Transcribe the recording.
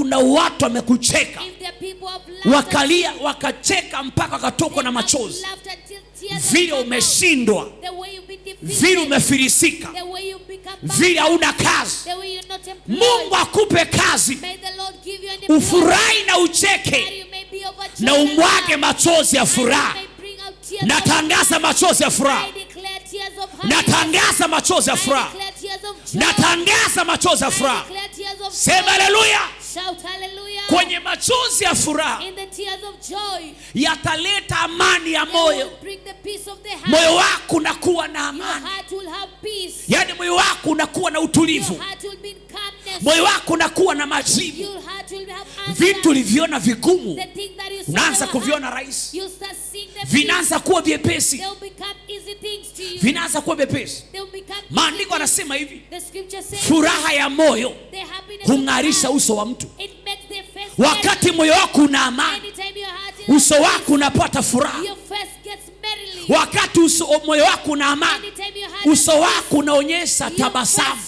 kuna watu wamekucheka, wakalia wakacheka mpaka wakatokwa na machozi, vile umeshindwa, vile umefilisika, vile hauna kazi, Mungu akupe kazi, ufurahi na ucheke na umwage machozi ya furaha. Natangaza machozi ya furaha. Natangaza machozi ya furaha. Natangaza machozi ya furaha. Sema haleluya. Kwenye machozi ya furaha yataleta amani ya moyo. Moyo wako unakuwa na amani. Yani moyo wako unakuwa na utulivu. Moyo wako unakuwa na majibu. Vitu uliviona vigumu unaanza kuviona rahisi. Vinaanza kuwa vyepesi. Vinaanza kuwa vyepesi. Maandiko yanasema hivi, furaha ya moyo hung'arisha uso wa mtu. Wakati moyo wako una amani, uso wako unapata furaha. Wakati moyo wako una amani, uso wako unaonyesha tabasamu.